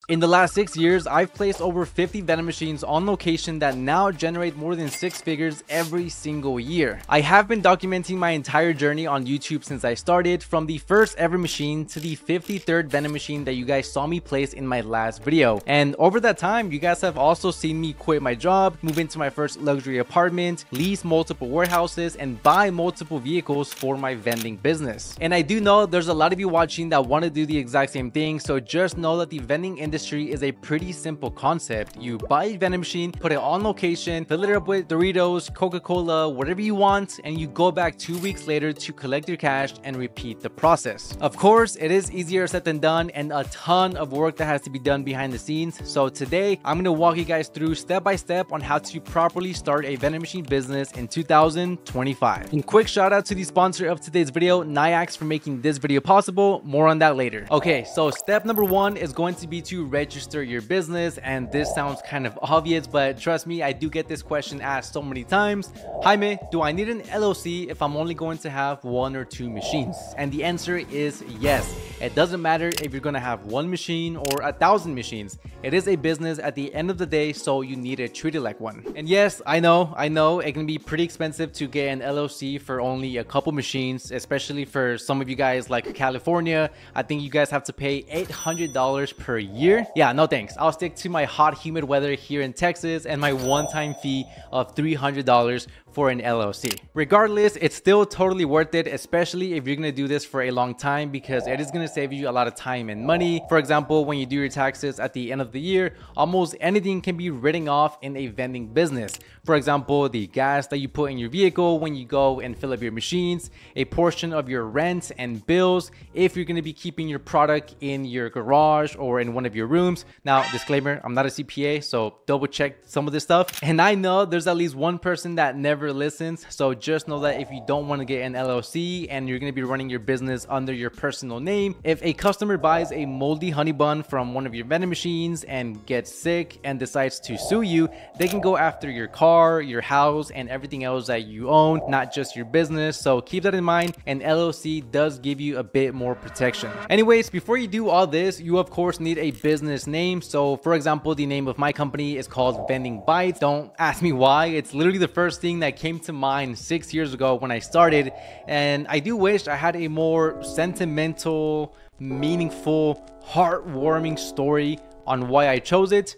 In the last 6 years, I've placed over 50 vending machines on location that now generate more than 6 figures every single year. I have been documenting my entire journey on YouTube since I started, from the first ever machine to the 53rd vending machine that you guys saw me place in my last video. And over that time, you guys have also seen me quit my job, move into my first luxury apartment, lease multiple warehouses, and buy multiple vehicles for my vending business. And I do know there's a lot of you watching that want to do the exact same thing, so just know that the vending industry is a pretty simple concept. You buy a vending machine, put it on location, fill it up with Doritos, Coca-Cola, whatever you want, and you go back 2 weeks later to collect your cash and repeat the process. Of course, it is easier said than done and a ton of work that has to be done behind the scenes. So today, I'm going to walk you guys through step by step on how to properly start a vending machine business in 2025. And quick shout out to the sponsor of today's video, Nyax, for making this video possible. More on that later. Okay, so step number 1 is going to be to register your business, and this sounds kind of obvious, but trust me, I do get this question asked so many times. Jaime, do I need an LLC if I'm only going to have 1 or 2 machines? And the answer is yes. It doesn't matter if you're going to have 1 machine or 1,000 machines. It is a business at the end of the day, so you need to treat it like one. And yes, I know it can be pretty expensive to get an LLC for only a couple machines, especially for some of you guys like California. I think you guys have to pay $800 per year. Yeah, no thanks. I'll stick to my hot, humid weather here in Texas and my one-time fee of $300 for an LLC. Regardless, it's still totally worth it, especially if you're going to do this for a long time, because it is going to save you a lot of time and money. For example, when you do your taxes at the end of the year, almost anything can be written off in a vending business. For example, the gas that you put in your vehicle when you go and fill up your machines, a portion of your rent and bills if you're going to be keeping your product in your garage or in one of your rooms. Now, disclaimer, I'm not a CPA, so double check some of this stuff. And I know there's at least one person that never listens, so just know that if you don't want to get an LLC and you're going to be running your business under your personal name, if a customer buys a moldy honey bun from one of your vending machines and gets sick and decides to sue you, they can go after your car, your house, and everything else that you own, not just your business. So keep that in mind. An LLC does give you a bit more protection. Anyways, before you do all this, you of course need a business name. So for example, the name of my company is called Vending Bites. Don't ask me why. It's literally the first thing that came to mind 6 years ago when I started, and I do wish I had a more sentimental, meaningful, heartwarming story on why I chose it,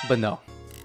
but no.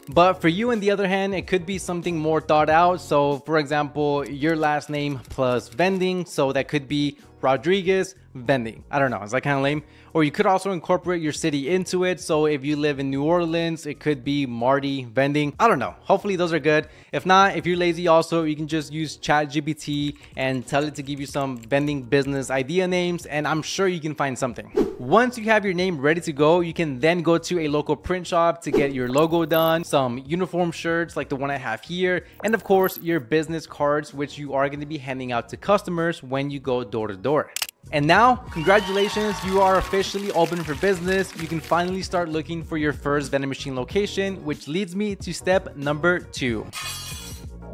But for you, on the other hand, it could be something more thought out. So for example, your last name plus vending, so that could be Rodriguez Vending. I don't know, is that kind of lame? Or you could also incorporate your city into it. So if you live in New Orleans, it could be Marty Vending. I don't know. Hopefully those are good. If not, if you're lazy also, you can just use ChatGPT and tell it to give you some vending business idea names, and I'm sure you can find something. Once you have your name ready to go, you can then go to a local print shop to get your logo done, some uniform shirts like the one I have here, and of course your business cards, which you are going to be handing out to customers when you go door to door. And now, congratulations, you are officially open for business. You can finally start looking for your first vending machine location, which leads me to step number 2.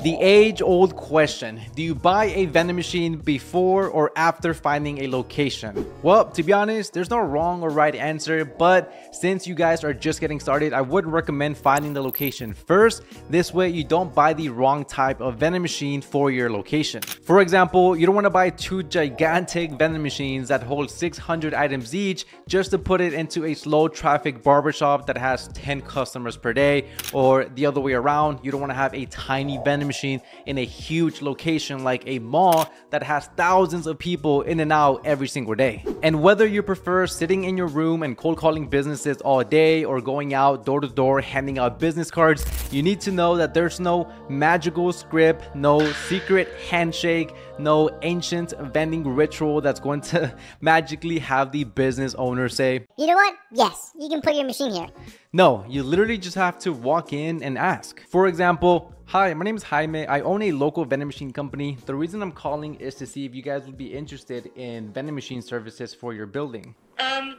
The age-old question: do you buy a vending machine before or after finding a location? Well, to be honest, there's no wrong or right answer, but since you guys are just getting started, I would recommend finding the location first. This way you don't buy the wrong type of vending machine for your location. For example, you don't want to buy 2 gigantic vending machines that hold 600 items each just to put it into a slow traffic barbershop that has 10 customers per day, or the other way around, you don't want to have a tiny vending machine in a huge location like a mall that has thousands of people in and out every single day. And whether you prefer sitting in your room and cold calling businesses all day or going out door to door handing out business cards, you need to know that there's no magical script, no secret handshake, no ancient vending ritual that's going to magically have the business owner say, "You know what? Yes, you can put your machine here." No, you literally just have to walk in and ask. For example, "Hi, my name is Jaime. I own a local vending machine company. The reason I'm calling is to see if you guys would be interested in vending machine services for your building."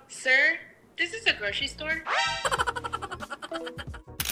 Sir, this is a grocery store.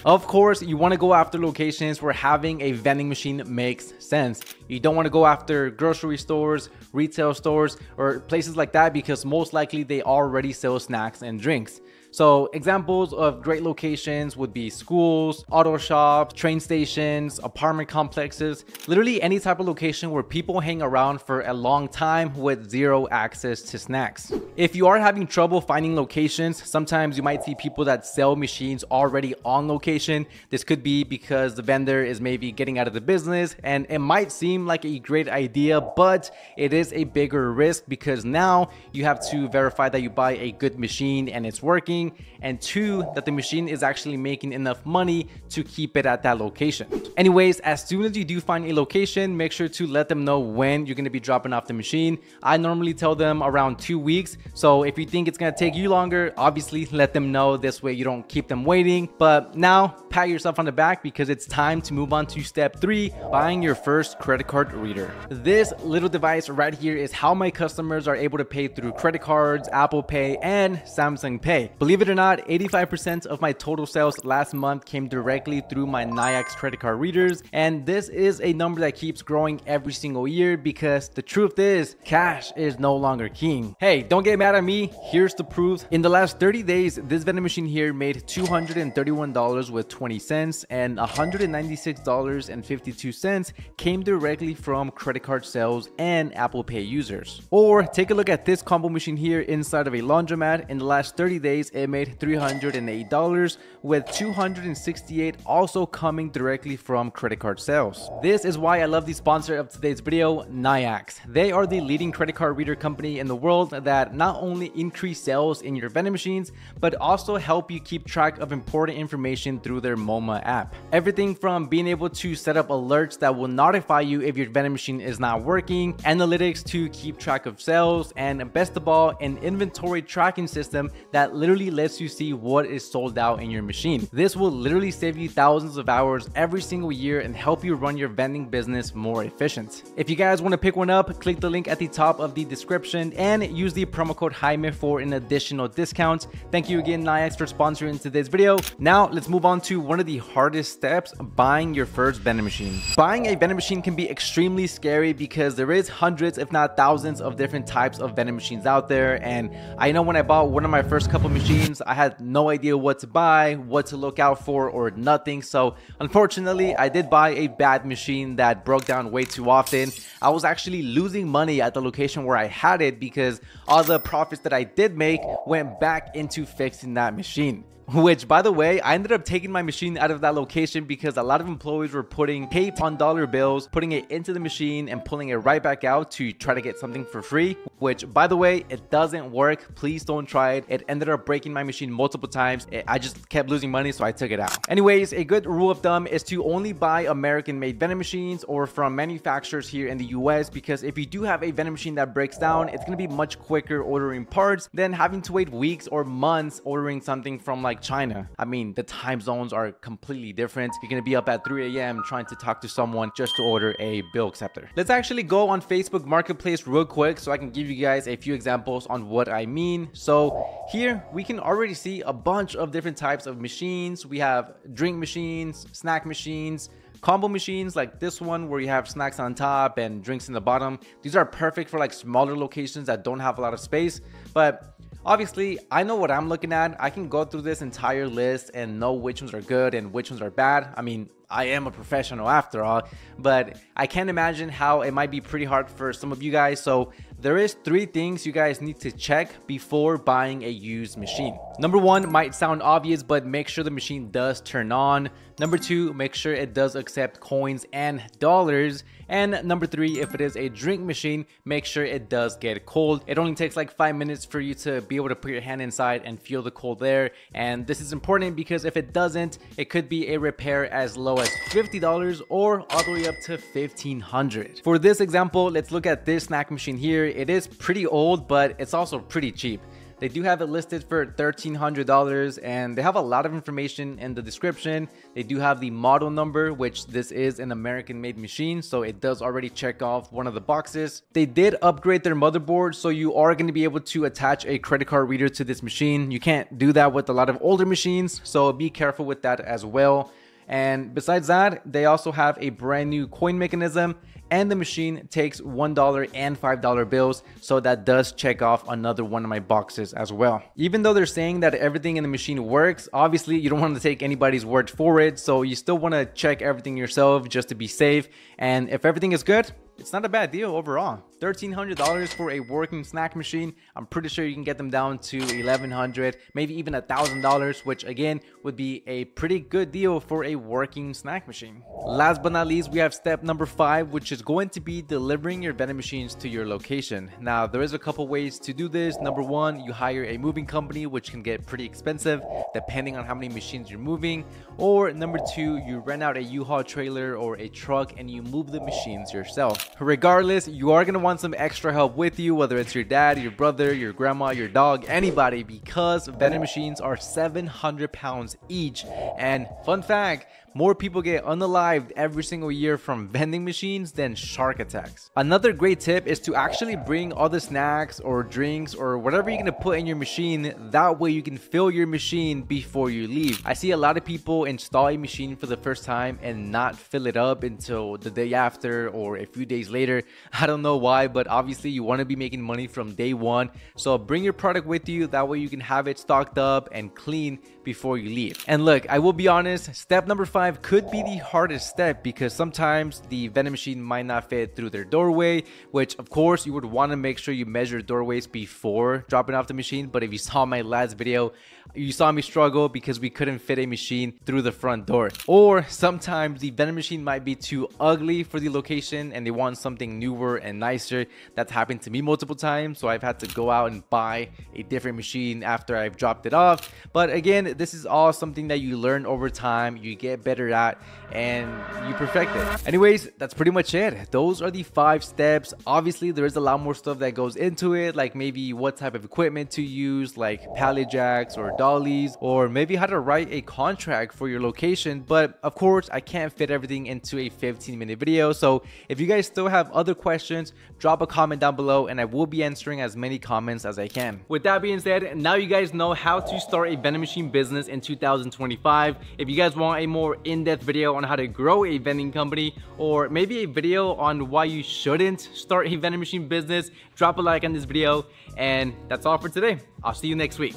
Of course, you want to go after locations where having a vending machine makes sense. You don't want to go after grocery stores, retail stores, or places like that because most likely they already sell snacks and drinks. So examples of great locations would be schools, auto shops, train stations, apartment complexes, literally any type of location where people hang around for a long time with zero access to snacks. If you are having trouble finding locations, sometimes you might see people that sell machines already on location. This could be because the vendor is maybe getting out of the business, and it might seem like a great idea, but it is a bigger risk because now you have to verify that you buy a good machine and it's working, and two, that the machine is actually making enough money to keep it at that location. Anyways, as soon as you do find a location, make sure to let them know when you're going to be dropping off the machine. I normally tell them around 2 weeks, so if you think it's going to take you longer, obviously let them know. This way you don't keep them waiting. But now pat yourself on the back because it's time to move on to step 3, buying your first credit card reader. This little device right here is how my customers are able to pay through credit cards, Apple Pay, and Samsung Pay. Believe it or not, 85% of my total sales last month came directly through my Nayax credit card readers, and this is a number that keeps growing every single year because the truth is cash is no longer king. Hey, don't get mad at me, here's the proof. In the last 30 days, this vending machine here made $231 with 20 cents, and $196.52 came directly from credit card sales and Apple Pay users. Or take a look at this combo machine here inside of a laundromat. In the last 30 days, it made $308 with 268 also coming directly from credit card sales. This is why I love the sponsor of today's video, Nayax. They are the leading credit card reader company in the world that not only increase sales in your vending machines, but also help you keep track of important information through their MoMa app. Everything from being able to set up alerts that will notify you if your vending machine is not working, analytics to keep track of sales, and best of all, an inventory tracking system that literally lets you see what is sold out in your machine. This will literally save you thousands of hours every single year and help you run your vending business more efficient. If you guys want to pick one up, click the link at the top of the description and use the promo code Jaime for an additional discount. Thank you again, Nayax, for sponsoring today's video. Now let's move on to one of the hardest steps, buying your first vending machine. Buying a vending machine can be extremely scary because there is hundreds if not thousands of different types of vending machines out there, and I know when I bought one of my first couple machines, I had no idea what to buy, what to look out for, or nothing. So unfortunately, I did buy a bad machine that broke down way too often. I was actually losing money at the location where I had it because all the profits that I did make went back into fixing that machine. Which, by the way, I ended up taking my machine out of that location because a lot of employees were putting tape on dollar bills, putting it into the machine and pulling it right back out to try to get something for free, which, by the way, it doesn't work. Please don't try it. It ended up breaking my machine multiple times. I just kept losing money, so I took it out. Anyways, a good rule of thumb is to only buy American-made vending machines or from manufacturers here in the US, because if you do have a vending machine that breaks down, it's going to be much quicker ordering parts than having to wait weeks or months ordering something from like China. I mean, the time zones are completely different. You're gonna be up at 3 a.m. trying to talk to someone just to order a bill acceptor. Let's actually go on Facebook Marketplace real quick so I can give you guys a few examples on what I mean. So here we can already see a bunch of different types of machines. We have drink machines, snack machines, combo machines like this one where you have snacks on top and drinks in the bottom. These are perfect for like smaller locations that don't have a lot of space, but obviously, I know what I'm looking at. I can go through this entire list and know which ones are good and which ones are bad. I mean, I am a professional after all, but I can't imagine how it might be pretty hard for some of you guys. So there is 3 things you guys need to check before buying a used machine. Number 1 might sound obvious, but make sure the machine does turn on. Number 2, make sure it does accept coins and dollars. And number 3, if it is a drink machine, make sure it does get cold. It only takes like 5 minutes for you to be able to put your hand inside and feel the cold there. And this is important because if it doesn't, it could be a repair as low as $50 or all the way up to $1,500. For this example, let's look at this snack machine here. It is pretty old, but it's also pretty cheap. They do have it listed for $1,300 and they have a lot of information in the description. They do have the model number, which this is an American made machine, so it does already check off one of the boxes. They did upgrade their motherboard, so you are going to be able to attach a credit card reader to this machine. You can't do that with a lot of older machines, so be careful with that as well. And besides that, they also have a brand new coin mechanism and the machine takes $1 and $5 bills, so that does check off another one of my boxes as well. Even though they're saying that everything in the machine works, obviously you don't want to take anybody's word for it, so you still want to check everything yourself just to be safe. And if everything is good, it's not a bad deal overall. $1,300 for a working snack machine. I'm pretty sure you can get them down to $1,100, maybe even $1,000, which again would be a pretty good deal for a working snack machine. Last but not least, we have step number 5, which is going to be delivering your vending machines to your location. Now, there is a couple ways to do this. Number 1, you hire a moving company, which can get pretty expensive depending on how many machines you're moving. Or number 2, you rent out a U-Haul trailer or a truck and you move the machines yourself. Regardless, you are going to want some extra help with you, whether it's your dad, your brother, your grandma, your dog, anybody, because vending machines are 700 pounds each. And fun fact, more people get unalived every single year from vending machines than shark attacks. Another great tip is to actually bring all the snacks or drinks or whatever you're going to put in your machine. That way you can fill your machine before you leave. I see a lot of people install a machine for the first time and not fill it up until the day after or a few days later. I don't know why, but obviously you want to be making money from day one. So bring your product with you. That way you can have it stocked up and clean before you leave. And look, I will be honest, step number 5 could be the hardest step because sometimes the vending machine might not fit through their doorway, which of course you would want to make sure you measure doorways before dropping off the machine. But if you saw my last video, you saw me struggle because we couldn't fit a machine through the front door. Or sometimes the vending machine might be too ugly for the location and they want something newer and nicer. That's happened to me multiple times, so I've had to go out and buy a different machine after I've dropped it off. But again, this is all something that you learn over time, you get better at, and you perfect it. Anyways, that's pretty much it. Those are the 5 steps. Obviously, there is a lot more stuff that goes into it, like maybe what type of equipment to use, like pallet jacks or dollies, or maybe how to write a contract for your location. But of course, I can't fit everything into a 15-minute video. So if you guys still have other questions, drop a comment down below and I will be answering as many comments as I can. With that being said, now you guys know how to start a vending machine business in 2025. If you guys want a more in-depth video on how to grow a vending company, or maybe a video on why you shouldn't start a vending machine business, drop a like on this video. And that's all for today. I'll see you next week.